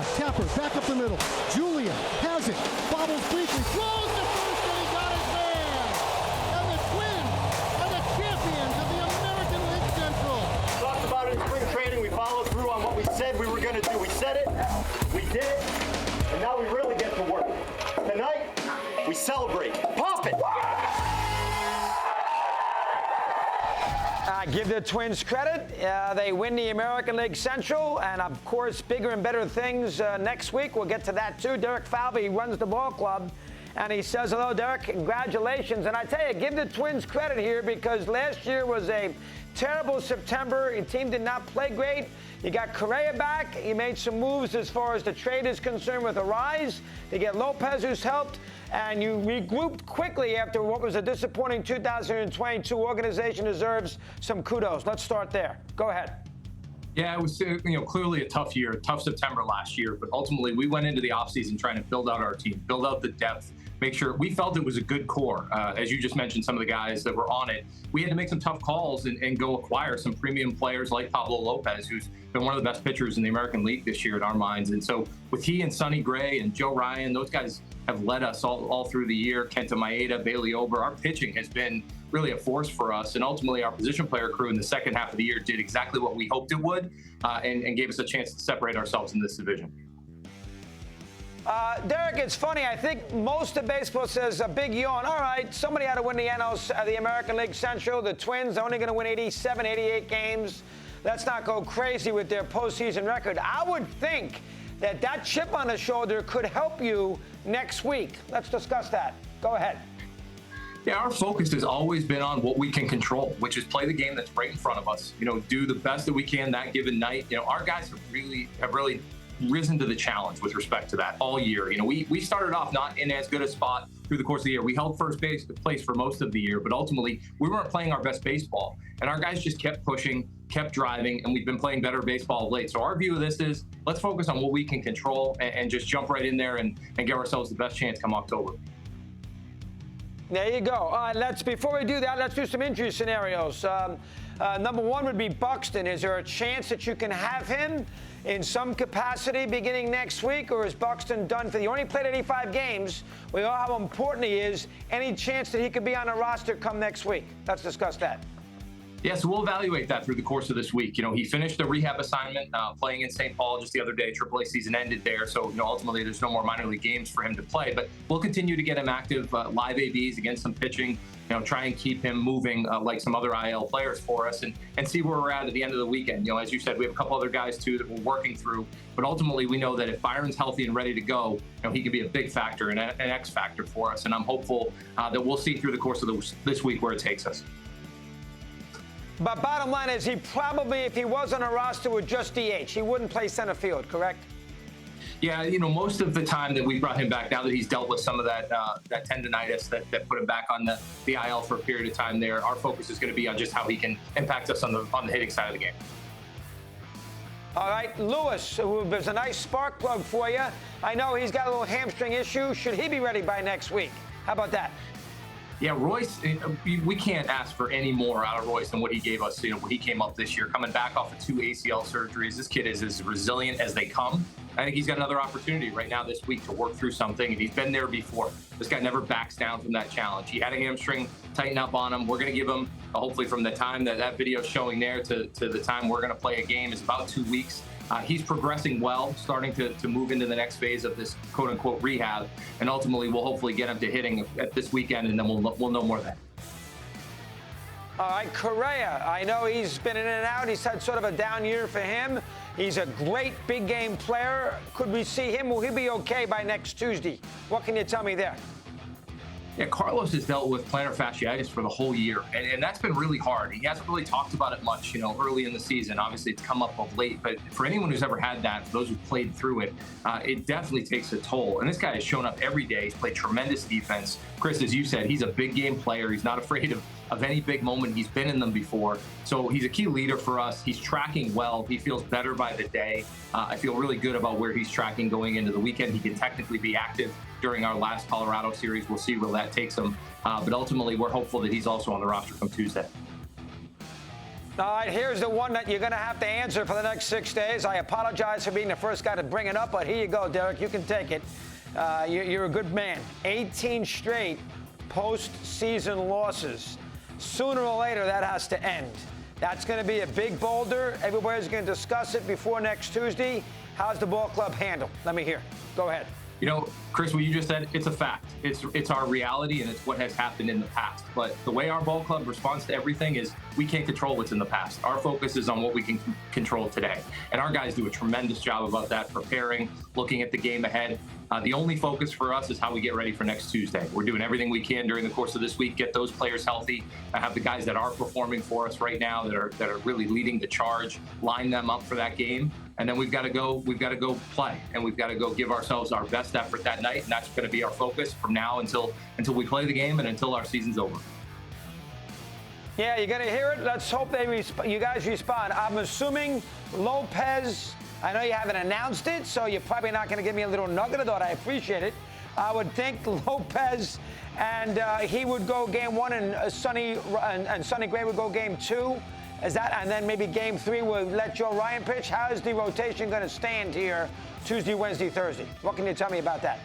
shot. Tapper back up the middle. Julian has it. Bobbles briefly. Throws to first, and he got his man. And the Twins are the champions of the American League Central. Talked about it in spring training. We followed through on what we said we were going to do. We said it. We did it. And now we really get to work. Tonight, we celebrate. Pop it! Give the Twins credit. They win the American League Central, and of course, bigger and better things next week. We'll get to that too. Derek Falvey runs the ball club, and he says, hello, Derek, congratulations. And I tell you, give the Twins credit here because last year was a terrible September. Your team did not play great. You got Correa back. You made some moves as far as the trade is concerned with Arise. You get Lopez, who's helped. And you regrouped quickly after what was a disappointing 2022. Organization deserves some kudos. Let's start there. Go ahead. Yeah, it was clearly a tough year, tough September last year. But ultimately, we went into the offseason trying to build out our team, build out the depth, make sure we felt it was a good core. As you just mentioned, some of the guys that were on it, we had to make some tough calls and go acquire some premium players like Pablo Lopez, who's been one of the best pitchers in the American League this year in our minds. And so with he and Sonny Gray and Joe Ryan, those guys have led us all through the year. Kenta Maeda, Bailey Ober, our pitching has been really a force for us. And ultimately, our position player crew in the second half of the year did exactly what we hoped it would and gave us a chance to separate ourselves in this division. Derek, it's funny. I think most of baseball says a big yawn. All right, somebody had to win the American League Central. The Twins are only going to win 87, 88 games. Let's not go crazy with their postseason record. I would think that chip on the shoulder could help you next week. Let's discuss that. Go ahead. Yeah, our focus has always been on what we can control, which is play the game that's right in front of us. Do the best that we can that given night. Our guys have really risen to the challenge with respect to that all year. We started off not in as good a spot through the course of the year. We held first place for most of the year, but ultimately we weren't playing our best baseball. And our guys just kept pushing, kept driving, and we've been playing better baseball of late. So our view of this is let's focus on what we can control and just jump right in there and give ourselves the best chance come October. There you go. All right, before we do that, let's do some injury scenarios. Number one would be Buxton. Is there a chance that you can have him in some capacity beginning next week, or is Buxton done for the? He only played 85 games. We know how important he is. Any chance that he could be on a roster come next week? Let's discuss that. Yeah, so we'll evaluate that through the course of this week. He finished the rehab assignment playing in St. Paul just the other day. AAA season ended there, so ultimately there's no more minor league games for him to play. But we'll continue to get him active, live ABs against some pitching. Try and keep him moving like some other IL players for us, and see where we're at the end of the weekend. As you said, we have a couple other guys too that we're working through. But ultimately, we know that if Byron's healthy and ready to go, he could be a big factor and an X factor for us. And I'm hopeful that we'll see through the course of this week where it takes us. But bottom line is he probably, if he was on a roster, would just DH. He wouldn't play center field, correct? Yeah, most of the time that we brought him back, now that he's dealt with some of that tendonitis that put him back on the IL for a period of time there, our focus is going to be on just how he can impact us on the hitting side of the game. All right, Lewis, there's a nice spark plug for you. I know he's got a little hamstring issue. Should he be ready by next week? How about that? Yeah, Royce, we can't ask for any more out of Royce than what he gave us, when he came up this year, coming back off of 2 ACL surgeries. This kid is as resilient as they come. I think he's got another opportunity right now this week to work through something, and he's been there before. This guy never backs down from that challenge. He had a hamstring tighten up on him. We're going to give him, hopefully from the time that video is showing there to the time we're going to play a game is about 2 weeks. He's progressing well, starting to move into the next phase of this quote-unquote rehab, and ultimately we'll hopefully get him to hitting at this weekend, and then we'll know more then. All right, Correa, I know he's been in and out. He's had sort of a down year for him. He's a great big game player. Could we see him? Will he be okay by next Tuesday? What can you tell me there? Yeah, Carlos has dealt with plantar fasciitis for the whole year, and that's been really hard. He hasn't really talked about it much, early in the season. Obviously, it's come up of late, but for anyone who's ever had that, for those who've played through it, it definitely takes a toll. And this guy has shown up every day. He's played tremendous defense. Chris, as you said, he's a big game player. He's not afraid of any big moment. He's been in them before. So he's a key leader for us. He's tracking well. He feels better by the day. I feel really good about where he's tracking going into the weekend. He can technically be active during our last Colorado series. We'll see where that takes him. But ultimately, we're hopeful that he's also on the roster come Tuesday. All right, here's the one that you're going to have to answer for the next 6 days. I apologize for being the first guy to bring it up, but here you go, Derek. You can take it. You're a good man. 18 straight postseason losses. Sooner or later, that has to end. That's going to be a big boulder. Everybody's going to discuss it before next Tuesday. How's the ball club handle? Let me hear. Go ahead. You know, Chris, what you just said, it's a fact. It's our reality, and it's what has happened in the past. But the way our ball club responds to everything is we can't control what's in the past. Our focus is on what we can control today. And our guys do a tremendous job about that, preparing, looking at the game ahead. The only focus for us is how we get ready for next Tuesday. We're doing everything we can during the course of this week, get those players healthy, have the guys that are performing for us right now that are really leading the charge, line them up for that game. And then we've got to go play, and we've got to go give ourselves our best effort that night, and that's going to be our focus from now until we play the game and until our season's over. Yeah, you're going to hear it. Let's hope you guys respond. I'm assuming Lopez, I know you haven't announced it, so you're probably not going to give me a little nugget, though I appreciate it. I would think Lopez and he would go game one, and Sonny Gray would go game two. Is that, and then maybe game three will let Joe Ryan pitch? How is the rotation going to stand here Tuesday, Wednesday, Thursday? What can you tell me about that?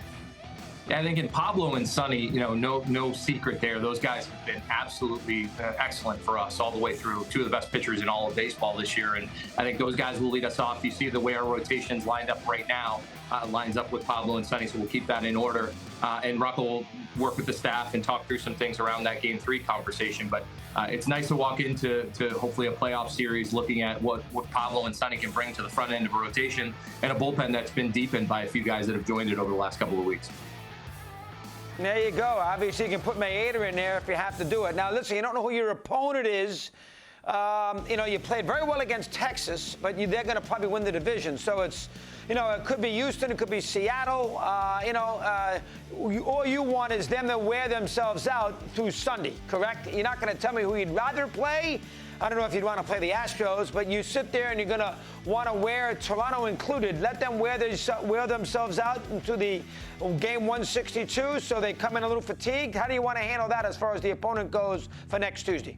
Yeah, I think in Pablo and Sonny, no secret there. Those guys have been absolutely excellent for us all the way through. Two of the best pitchers in all of baseball this year, and I think those guys will lead us off. You see the way our rotation's lined up right now, lines up with Pablo and Sonny, so we'll keep that in order. And Rocco will work with the staff and talk through some things around that Game 3 conversation. But it's nice to walk into hopefully a playoff series looking at what Pablo and Sonny can bring to the front end of a rotation and a bullpen that's been deepened by a few guys that have joined it over the last couple of weeks. There you go. Obviously, you can put Maeda in there if you have to do it. Now, listen, you don't know who your opponent is. You played very well against Texas, but they're going to probably win the division. So it's, it could be Houston, it could be Seattle. All you want is them to wear themselves out through Sunday, correct? You're not going to tell me who you'd rather play. I don't know if you'd want to play the Astros, but you sit there and you're going to want to wear, Toronto included, let them wear themselves out into the game 162 so they come in a little fatigued. How do you want to handle that as far as the opponent goes for next Tuesday?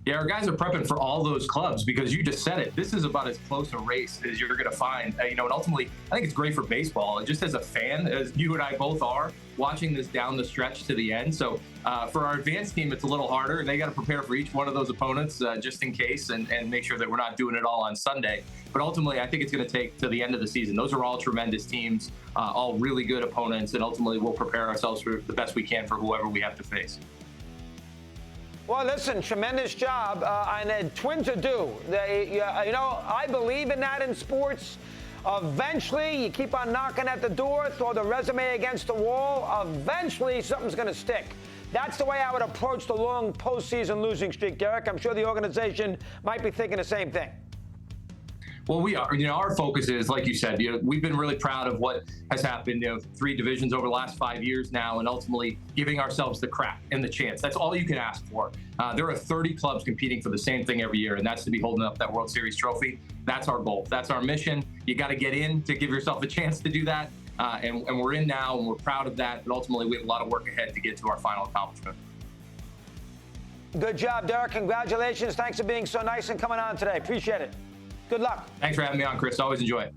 Yeah, our guys are prepping for all those clubs because you just said it. This is about as close a race as you're going to find. And ultimately, I think it's great for baseball. Just as a fan, as you and I both are, watching this down the stretch to the end. So for our advanced team, it's a little harder, and they got to prepare for each one of those opponents just in case and make sure that we're not doing it all on Sunday. But ultimately, I think it's going to take to the end of the season. Those are all tremendous teams, all really good opponents, and ultimately we'll prepare ourselves for the best we can for whoever we have to face. Well, listen, tremendous job, and the Twins are due. I believe in that in sports. Eventually, you keep on knocking at the door, throw the resume against the wall. Eventually, something's going to stick. That's the way I would approach the long postseason losing streak, Derek. I'm sure the organization might be thinking the same thing. Well, we are. Our focus is, like you said, we've been really proud of what has happened. 3 divisions over the last 5 years now, and ultimately giving ourselves the crack and the chance. That's all you can ask for. There are 30 clubs competing for the same thing every year, and that's to be holding up that World Series trophy. That's our goal. That's our mission. You got to get in to give yourself a chance to do that, and we're in now, and we're proud of that. But ultimately, we have a lot of work ahead to get to our final accomplishment. Good job, Derek. Congratulations. Thanks for being so nice and coming on today. Appreciate it. Good luck. Thanks for having me on, Chris. Always enjoy it.